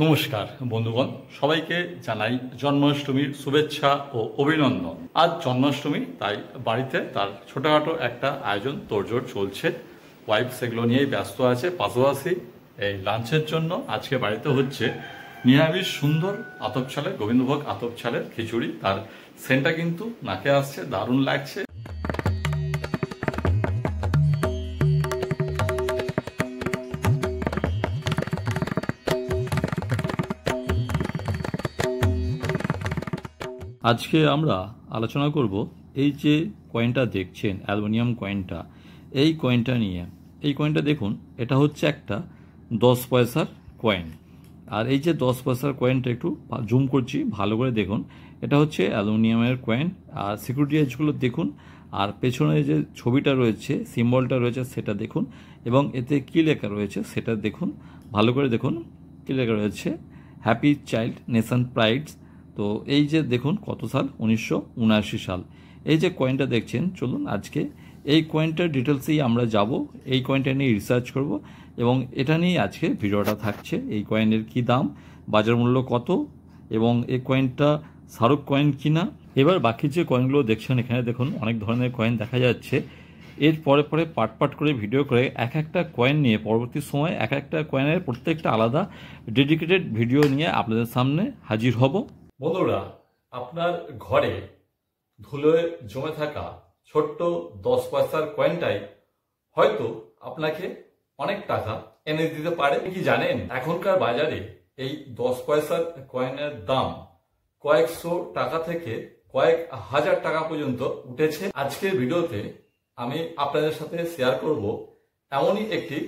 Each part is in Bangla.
নমস্কার বন্ধুগণ, সবাইকে জানাই জন্মাষ্টমীর শুভেচ্ছা ও অভিনন্দন। আজ জন্মাষ্টমী, তাই বাড়িতে তার ছোটখাটো একটা আয়োজন তোড়জোড় চলছে। ওয়াইফ সেগুলো নিয়েই ব্যস্ত আছে। পাশাপাশি এই লাঞ্চের জন্য আজকে বাড়িতে হচ্ছে নিরামিষ সুন্দর আতপ চালের, গোবিন্দভোগ আতপ চালের খিচুড়ি। তার সেন্টটা কিন্তু নাকে আসছে, দারুণ লাগছে। আজকে আমরা আলোচনা করব এই যে কয়েনটা দেখছেন, অ্যালুমিনিয়াম কয়েনটা, এই কয়েনটা নিয়ে। এই কয়েনটা দেখুন, এটা হচ্ছে একটা 10 পয়সার কয়েন। আর এই যে 10 পয়সার কয়েনটা একটু জুম করছি, ভালো করে দেখুন। এটা হচ্ছে অ্যালুমিনিয়ামের কয়েন। আর সিকিউরিটি এজগুলো দেখুন, আর পেছনে যে ছবিটা রয়েছে, সিম্বলটা রয়েছে, সেটা দেখুন। এবং এতে কী লেখা রয়েছে সেটা দেখুন, ভালো করে দেখুন। কী লেখা রয়েছে? Happy child nation প্রাইডস। তো এই যে দেখুন কত সাল, 1979 সাল। এই যে কয়েনটা দেখছেন, চলুন আজকে এই কয়েনটার ডিটেলসেই আমরা যাব। এই কয়েনটা নিয়ে রিসার্চ করব এবং এটা নিয়ে আজকে ভিডিওটা থাকছে। এই কয়েনের কি দাম, বাজার মূল্য কত, এবং এই কয়েনটা স্মারক কয়েন কিনা। এবার বাকি যে কয়েনগুলো দেখছেন, এখানে দেখুন অনেক ধরনের কয়েন দেখা যাচ্ছে। এর পরে পরে পার্ট পার্ট করে ভিডিও করে এক একটা কয়েন নিয়ে পরবর্তী সময় এক একটা কয়েনের প্রত্যেকটা আলাদা ডেডিকেটেড ভিডিও নিয়ে আপনাদের সামনে হাজির হব। বন্ধুরা, আপনার ঘরে ধুলোয় জমে থাকা ছোট্ট 10 পয়সার কয়েনটাই হয়তো আপনাকে অনেক টাকা এনে দিতে পারে। কি জানেন, এখনকার বাজারে এই 10 পয়সার কয়েনের দাম কয়েকশো টাকা থেকে কয়েক হাজার টাকা পর্যন্ত উঠেছে। আজকের ভিডিওতে আমি আপনাদের সাথে শেয়ার করব এমনই একটি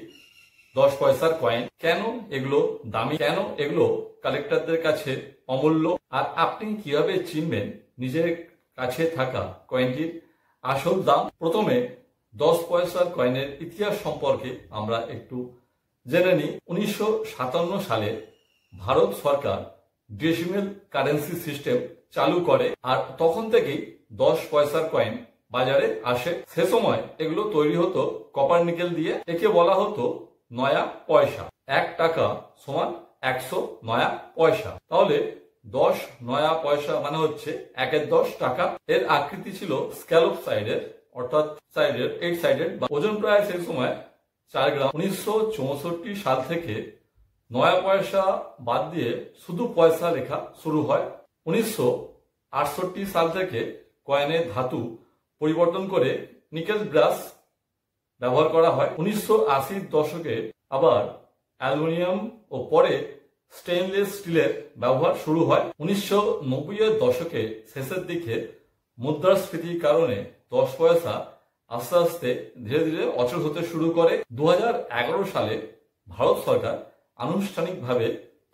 10 পয়সার কয়েন। কেন এগুলো দামি, কেন এগুলো কালেক্টরদের কাছে অমূল্য, আর আপনি কিভাবে চিনবেন নিজের কাছে থাকা কয়েনটির আসল দাম। প্রথমে 10 পয়সার কয়েনের ইতিহাস সম্পর্কে আমরা একটু জেনে নিই। 1957 সালে ভারত সরকার ডেসিমেল কারেন্সি সিস্টেম চালু করে, আর তখন থেকেই 10 পয়সার কয়েন বাজারে আসে। সে সময় এগুলো তৈরি হতো কপার নিকেল দিয়ে। একে বলা হতো নয়া পয়সা। 1 টাকা সমান 100 নয়া পয়সা। তাহলে 10 নয়া পয়সা মানে হচ্ছে 1-এর 10 টাকা। এর আকৃতি ছিল স্ক্যালপ সাইডের, অর্থাৎ সাইডের 8 সাইডের। ওজন প্রায় সেই সময় 4 গ্রাম। 1964 সাল থেকে নয়া পয়সা বাদ দিয়ে শুধু পয়সা লেখা শুরু হয়। 1968 সাল থেকে কয়েনের ধাতু পরিবর্তন করে নিকেল ব্রাশ ব্যবহার করা হয়। 1980 দশকে আবার অ্যালুমিনিয়াম ও পরে স্টেইনলেস স্টিলের ব্যবহার শুরু হয়। 1990-এর দশকে শেষের দিকে মুদ্রাস্ফীতির কারণে 10 পয়সা আস্তে আস্তে ধীরে ধীরে অচল হতে শুরু করে। 2011 সালে ভারত সরকার আনুষ্ঠানিকভাবে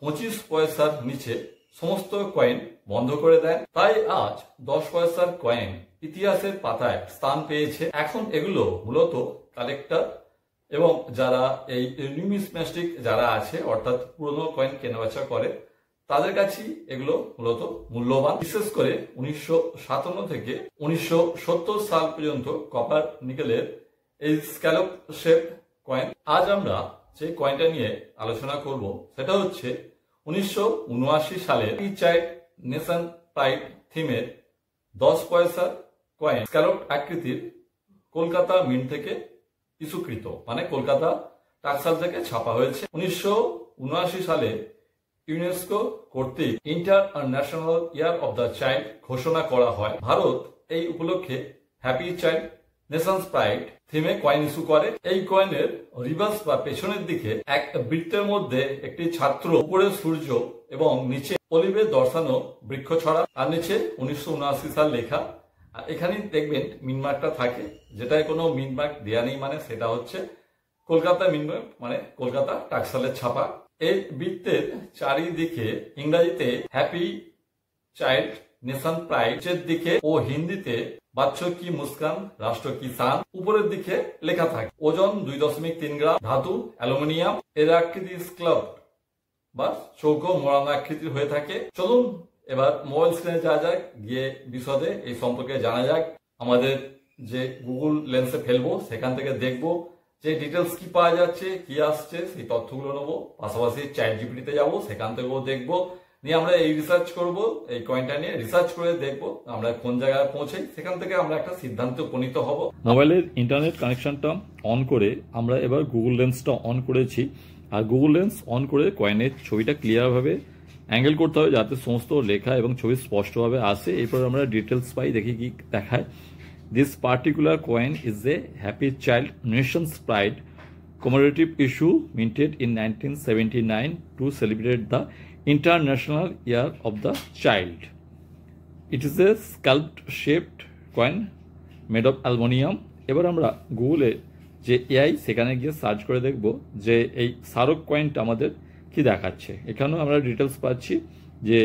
25 পয়সার নিচে সমস্ত কয়েন বন্ধ করে দেয়। তাই আজ 10 পয়সার কয়েন ইতিহাসের পাতায় স্থান পেয়েছে। এখন এগুলো মূলত কালেক্টর এবং যারা এই নিউমিসম্যাটিক যারা আছে, অর্থাৎ পুরনো কয়েন কেনাবেচা করে, তাদের কাছেই এগুলো মূলত মূল্যবান। বিশেষ করে 1957 থেকে 1970 সাল পর্যন্ত কপার নিকেলের এই স্ক্যালপ শেপ কয়েন। আজ আমরা যে কয়েনটা নিয়ে আলোচনা করব সেটা হচ্ছে 1979 সালের চাইল্ড নেশন প্রাইড থিমের 10 পয়সার কয়েন, স্ক্যালপ আকৃতির, কলকাতা মিন্ট থেকে ইস্যুকৃত, মানে কলকাতা টাকসাল থেকে ছাপা হয়েছে। 1979 সালে ইউনেস্কো কর্তৃক international year of the child ঘোষণা করা হয়। ভারত এই উপলক্ষে হ্যাপি চাইল্ড নেশনস প্রাইড থিমে কয়েন ইস্যু করে। এই কয়েনের রিভার্স বা পেছনের দিকে এক বৃত্তের মধ্যে একটি ছাত্র, উপরে সূর্য এবং নিচে অলিভে দর্শানো বৃক্ষ ছড়া, আর নিচে 1979 সাল লেখা। আর এখানেই দেখবেন মিনমার্কটা থাকে, যেটায় কোনো মিনমার্ক দেওয়া নেই, মানে সেটা হচ্ছে কলকাতা মিনমার্ক, মানে কলকাতা টাকসালের ছাপা। এই বৃত্তের চারিদিকে ইংরেজিতে হ্যাপি চাইল্ড নেশন প্রাইড এর দিকে ও হিন্দিতে বাচ্চো কি মুস্কান রাষ্ট্র কি শান উপরের দিকে লেখা থাকে। ওজন 2.3 গ্রাম। ধাতু অ্যালুমিনিয়াম। এর আকৃতি স্ক্যালপ বা চৌকো মোড়ানো আকৃতির হয়ে থাকে। চলুন এবার মোবাইল স্ক্রিনে যাওয়া যাক, গিয়ে বিশদে এই সম্পর্কে জানা যাক। আমাদের যে গুগল লেন্সে ফেলবো সেখান থেকে দেখবো যে ডিটেলস কি পাওয়া যাচ্ছে, কি আসছে, সেই তথ্যগুলো নেবো। পাশাপাশি চ্যাট জিপিটিতে যাবো, সেখান থেকেও দেখবো, নিয়ে আমরা এই রিসার্চ করব, এই কয়েনটা নিয়ে রিসার্চ করে দেখবো আমরা কোন জায়গায় পৌঁছাই, সেখান থেকে আমরা একটা সিদ্ধান্তে উপনীত হব। মোবাইলের ইন্টারনেট কানেকশনটা অন করে আমরা এবার গুগল লেন্সটা অন করেছি, আর গুগল লেন্স অন করে কয়েনের ছবিটা ক্লিয়ারভাবে অ্যাঙ্গেল করতে হবে যাতে সমস্ত লেখা এবং ছবি স্পষ্টভাবে আসে। এরপর আমরা ডিটেলস পাই, দেখি কি দেখায়। This particular coin is a happy child nations pride commemorative issue minted in 1979 to celebrate the International Year of the Child. It is a scallop-shaped coin made of aluminum. এবার আমরা গুগলে যে এআই সেখানে গিয়ে সার্চ করে দেখব যে এই স্মারক কয়েনটা আমাদের কি দেখাচ্ছে। এখানেও আমরা ডিটেলস পাচ্ছি যে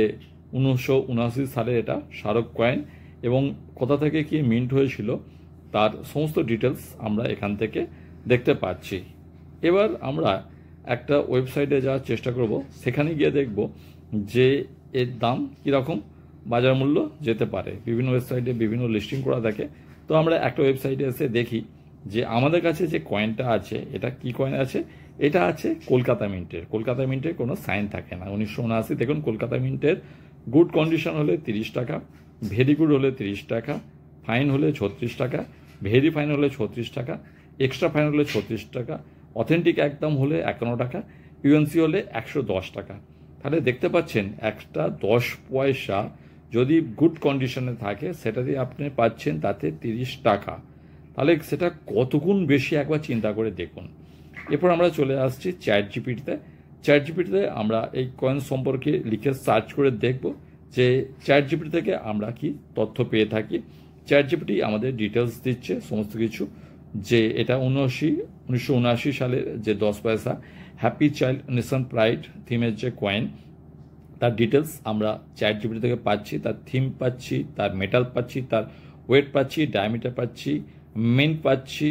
1979 সালে এটা স্মারক কয়েন এবং কোথা থেকে কি মিন্ট হয়েছিল তার সমস্ত ডিটেলস আমরা এখান থেকে দেখতে পাচ্ছি। এবার আমরা একটা ওয়েবসাইটে যাওয়ার চেষ্টা করব, সেখানে গিয়ে দেখব যে এর দাম কীরকম বাজার মূল্য যেতে পারে। বিভিন্ন ওয়েবসাইটে বিভিন্ন লিস্টিং করা থাকে, তো আমরা একটা ওয়েবসাইটে এসে দেখি যে আমাদের কাছে যে কয়েনটা আছে এটা কি কয়েন আছে। এটা আছে কলকাতা মিন্টের। কলকাতা মিন্টের কোনো সাইন থাকে না। 1979 দেখুন, কলকাতা মিন্টের গুড কন্ডিশন হলে 30 টাকা, ভেরি গুড হলে 30 টাকা, ফাইন হলে 36 টাকা, ভেরি ফাইন হলে 36 টাকা, এক্সট্রা ফাইন হলে 36 টাকা, অথেন্টিক একদম হলে 51 টাকা, ইউএনসি হলে 110 টাকা। তাহলে দেখতে পাচ্ছেন একটা 10 পয়সা যদি গুড কন্ডিশনে থাকে সেটা দিয়ে আপনি পাচ্ছেন তাতে 30 টাকা। তাহলে সেটা কত গুণ বেশি একবার চিন্তা করে দেখুন। এরপর আমরা চলে আসছি চ্যাট জিপিটিতে। চ্যাট জিপিটিতে আমরা এই কয়েন সম্পর্কে লিখে সার্চ করে দেখব যে চ্যাট জিপিটি থেকে আমরা কি তথ্য পেয়ে থাকি। চ্যাট জিপিটি আমাদের ডিটেলস দিচ্ছে সমস্ত কিছু, যে এটা 1979 সালের যে 10 পয়সা হ্যাপি চাইল্ড নেশন প্রাইড থিমের যে কয়েন, তার ডিটেলস আমরা চ্যাট জিপিটি থেকে পাচ্ছি। তার থিম পাচ্ছি, তার মেটাল পাচ্ছি, তার ওয়েট পাচ্ছি, ডায়ামিটার পাচ্ছি, মিন্ট পাচ্ছি,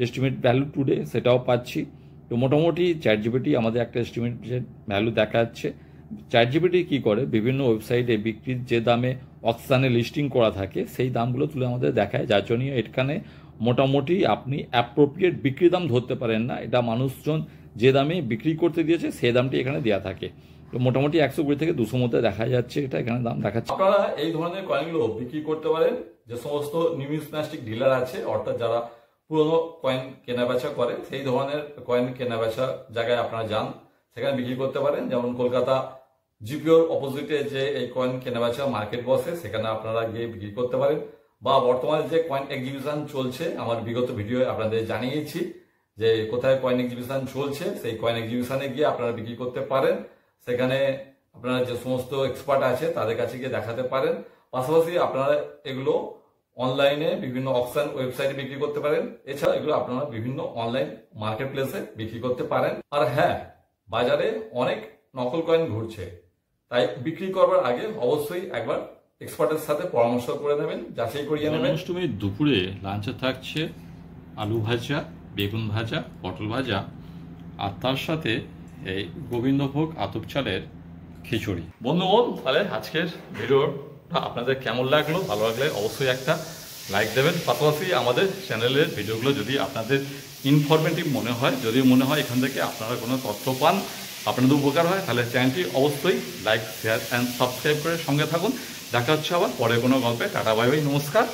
এস্টিমেট ভ্যালু টুডে সেটাও পাচ্ছি। তো মোটামুটি চ্যাট জিপিটি আমাদের একটা এস্টিমেট ভ্যালু দেখাচ্ছে। চ্যাট জিপিটি কী করে, বিভিন্ন ওয়েবসাইটে বিক্রির যে দামে অকশানে লিস্টিং করা থাকে সেই দামগুলো তুলে আমাদের দেখায়, যার জন্য এখানে মোটামুটি আপনি অ্যাপ্রোপ্রিয়েট বিক্রি দাম ধরতে পারেন না। এটা মানুষজন যে দামে বিক্রি করতে দিয়েছে সেই দামটি এখানে দেওয়া থাকে। তো মোটামুটি 120 থেকে 200 মধ্যে দেখা যাচ্ছে, এটা এখানে দাম দেখাচ্ছে। আপনারা এই ধরনের কয়েনগুলো বিক্রি করতে পারেন যে সমস্ত নিউমিসম্যাটিক ডিলার আছে, অর্থাৎ যারা পুরনো কয়েন কেনাবেচা করে, সেই ধরনের কয়েন কেনাবেচা জায়গায় আপনারা যান, সেখানে বিক্রি করতে পারেন। যেমন কলকাতা জিপিওর অপোজিটে যে এই কয়েন কেনাবেচা মার্কেট বসে, সেখানে আপনারা গিয়ে বিক্রি করতে পারেন। বা বর্তমানে যে কয়েন এক্সিবিশন চলছে, আমার বিগত ভিডিও আপনাদের জানিয়েছি যে কোথায় কয়েন এক্সিবিশন চলছে, সেই কয়েন এক্সিবিশনে গিয়ে আপনারা বিক্রি করতে পারেন। সেখানে আপনারা যে সমস্ত এক্সপার্ট আছে তাদের কাছে গিয়ে দেখাতে পারেন। পাশাপাশি আপনারা এগুলো অনলাইনে বিভিন্ন অকশন ওয়েবসাইটে বিক্রি করতে পারেন। এছাড়া এগুলো আপনারা বিভিন্ন অনলাইন মার্কেট প্লেসে বিক্রি করতে পারেন। আর হ্যাঁ, বাজারে অনেক নকল কয়েন ঘুরছে, তাই বিক্রি করবার আগে অবশ্যই একবার এক্সপার্টের সাথে পরামর্শ করে নেবেন, যাচাই করিয়ে নেবেন। অষ্টমীর দুপুরে লাঞ্চে থাকছে আলু ভাজা, বেগুন ভাজা, পটল ভাজা, আর তার সাথে এই গোবিন্দভোগ আতপ চালের খিচুড়ি। বন্ধুগণ, তাহলে আজকের ভিডিওটা আপনাদের কেমন লাগলো? ভালো লাগলে অবশ্যই একটা লাইক দেবেন। পাশাপাশি আমাদের চ্যানেলের ভিডিওগুলো যদি আপনাদের ইনফরমেটিভ মনে হয়, যদি মনে হয় এখান থেকে আপনারা কোনো তথ্য পান, আপনাদের উপকার হয়, তাহলে চ্যানেলটি অবশ্যই লাইক, শেয়ার অ্যান্ড সাবস্ক্রাইব করে সঙ্গে থাকুন। দেখা হচ্ছে আবার পরে কোনো গল্পে। টাটা, বাই বাই, নমস্কার।